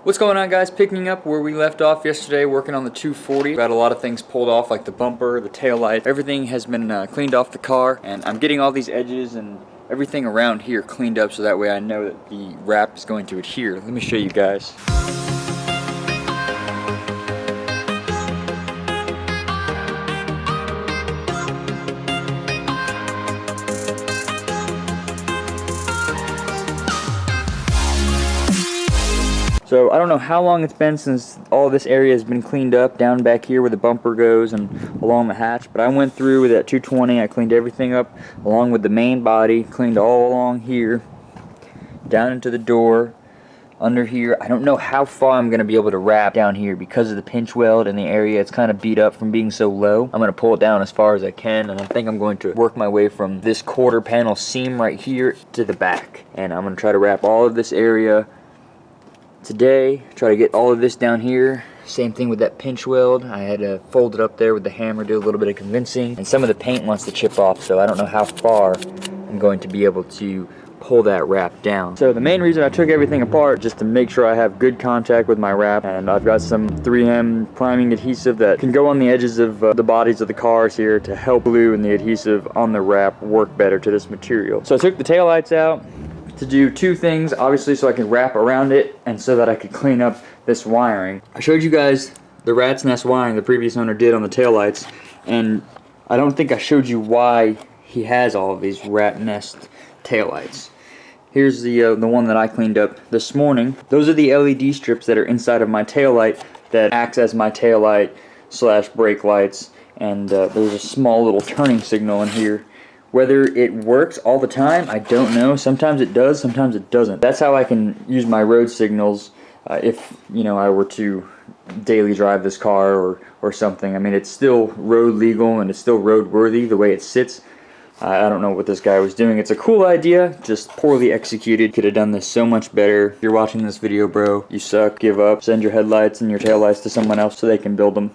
What's going on, guys? Picking up where we left off yesterday, working on the 240. Got a lot of things pulled off, like the bumper, the tail light. Everything has been cleaned off the car, and I'm getting all these edges and everything around here cleaned up so that way I know that the wrap is going to adhere. Let me show you guys. So I don't know how long it's been since all this area has been cleaned up down back here where the bumper goes and along the hatch, but I went through with that 220. I cleaned everything up along with the main body, cleaned all along here, down into the door, under here. I don't know how far I'm going to be able to wrap down here because of the pinch weld in the area. It's kind of beat up from being so low. I'm going to pull it down as far as I can, and I think I'm going to work my way from this quarter panel seam right here to the back, and I'm going to try to wrap all of this area today, try to get all of this down here. Same thing with that pinch weld. I had to fold it up there with the hammer, do a little bit of convincing, and some of the paint wants to chip off, so I don't know how far I'm going to be able to pull that wrap down. So the main reason I took everything apart just to make sure I have good contact with my wrap, and I've got some 3M priming adhesive that can go on the edges of the bodies of the cars here to help glue and the adhesive on the wrap work better to this material. So I took the taillights out to do two things, obviously, so I can wrap around it and so that I could clean up this wiring. I showed you guys the rat's nest wiring the previous owner did on the taillights, and I don't think I showed you why he has all of these rat nest taillights. Here's the one that I cleaned up this morning. Those are the LED strips that are inside of my taillight that acts as my taillight / brake lights, and there's a small little turning signal in here. Whether it works all the time, I don't know. Sometimes it does, sometimes it doesn't. That's how I can use my road signals if, you know, I were to daily drive this car or something. I mean, it's still road legal and it's still road worthy the way it sits. I don't know what this guy was doing. It's a cool idea, just poorly executed. Could have done this so much better. If you're watching this video, bro, you suck, give up, send your headlights and your taillights to someone else so they can build them.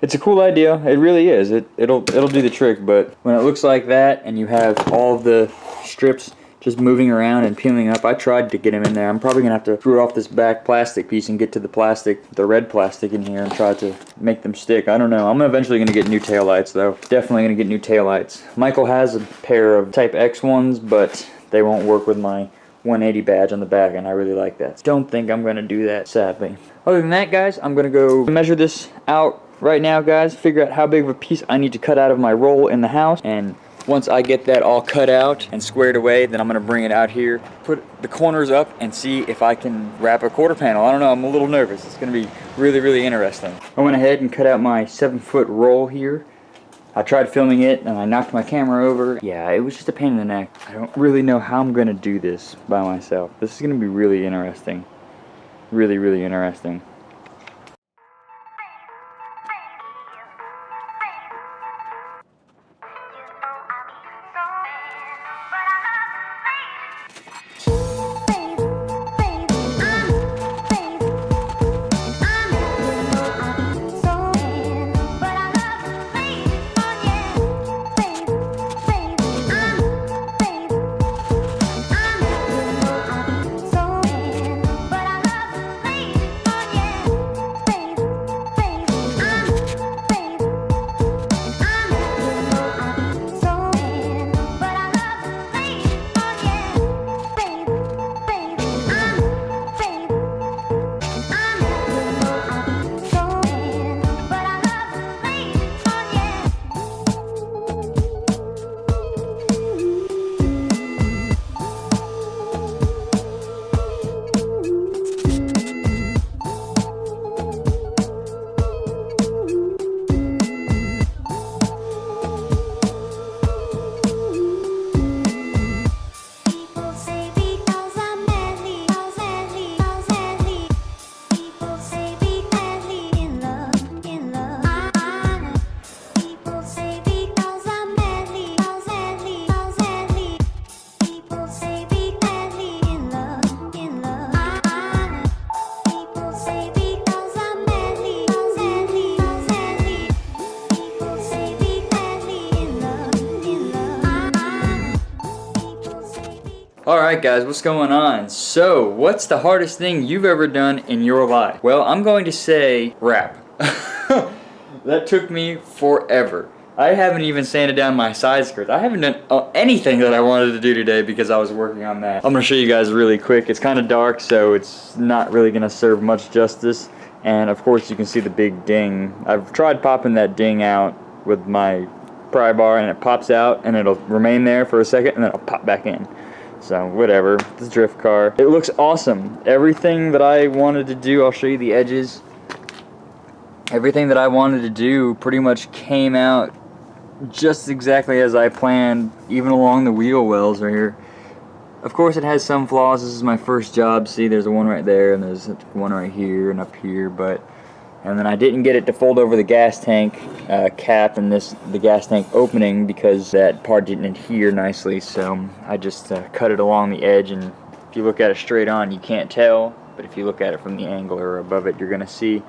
It's a cool idea, it really is. It'll do the trick, but when it looks like that and you have all of the strips just moving around and peeling up, I tried to get them in there. I'm probably gonna have to screw off this back plastic piece and get to the plastic, the red plastic in here, and try to make them stick. I don't know. I'm eventually gonna get new taillights though. Definitely gonna get new taillights. Michael has a pair of Type X ones, but they won't work with my 180 badge on the back, and I really like that. Don't think I'm gonna do that, sadly. Other than that, guys, I'm gonna go measure this out right now, guys, figure out how big of a piece I need to cut out of my roll in the house, and once I get that all cut out and squared away, then I'm going to bring it out here, put the corners up, and see if I can wrap a quarter panel. I don't know, I'm a little nervous. It's going to be really, really interesting. I went ahead and cut out my 7-foot roll here. I tried filming it, and I knocked my camera over. Yeah, it was just a pain in the neck. I don't really know how I'm going to do this by myself. This is going to be really interesting. Really, really interesting. Alright guys, what's going on? So, what's the hardest thing you've ever done in your life? Well, I'm going to say wrap. That took me forever. I haven't even sanded down my side skirts. I haven't done anything that I wanted to do today because I was working on that. I'm going to show you guys really quick. It's kind of dark, so it's not really going to serve much justice. And of course you can see the big ding. I've tried popping that ding out with my pry bar and it pops out and it'll remain there for a second and then it'll pop back in. So whatever, this drift car. It looks awesome. Everything that I wanted to do, I'll show you the edges. Everything that I wanted to do pretty much came out just exactly as I planned, even along the wheel wells right here. Of course it has some flaws. This is my first job. See, there's one right there and there's one right here and up here, and then I didn't get it to fold over the gas tank cap and the gas tank opening because that part didn't adhere nicely, so I just cut it along the edge, and if you look at it straight on you can't tell, but if you look at it from the angle or above it you're gonna see.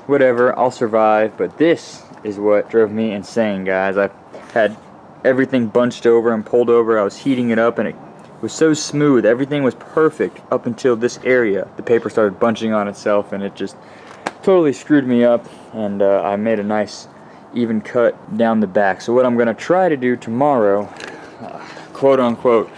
Whatever, I'll survive. But this is what drove me insane, guys. I had everything bunched over and pulled over. I was heating it up and it was so smooth. Everything was perfect up until this area. The paper started bunching on itself and it just totally screwed me up, and I made a nice even cut down the back. So what I'm going to try to do tomorrow, quote unquote,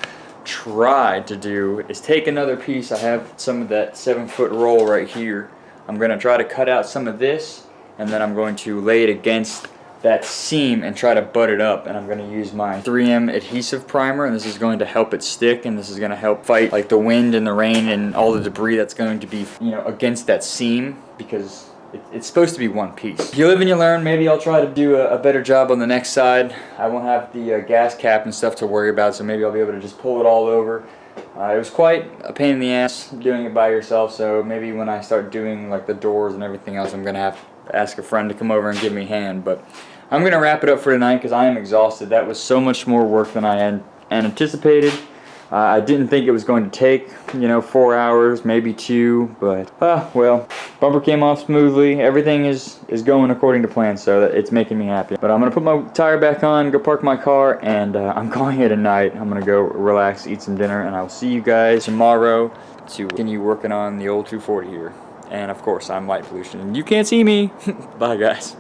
try to do, is take another piece. I have some of that 7-foot roll right here. I'm going to try to cut out some of this, and then I'm going to lay it against that seam and try to butt it up, and I'm going to use my 3M adhesive primer, and this is going to help it stick, and this is going to help fight like the wind and the rain and all the debris that's going to be, you know, against that seam, because it's supposed to be one piece. You live and you learn. Maybe I'll try to do a better job on the next side. I won't have the gas cap and stuff to worry about, so maybe I'll be able to just pull it all over. It was quite a pain in the ass doing it by yourself, so maybe when I start doing like the doors and everything else, I'm going to have to ask a friend to come over and give me a hand. But I'm going to wrap it up for tonight because I am exhausted. That was so much more work than I had anticipated. I didn't think it was going to take, 4 hours, maybe 2, but, well, bumper came off smoothly. Everything is going according to plan, so it's making me happy. But I'm going to put my tire back on, go park my car, and I'm calling it a night. I'm going to go relax, eat some dinner, and I will see you guys tomorrow to continue working on the old 240 here. And, of course, I'm light pollution, and you can't see me. Bye, guys.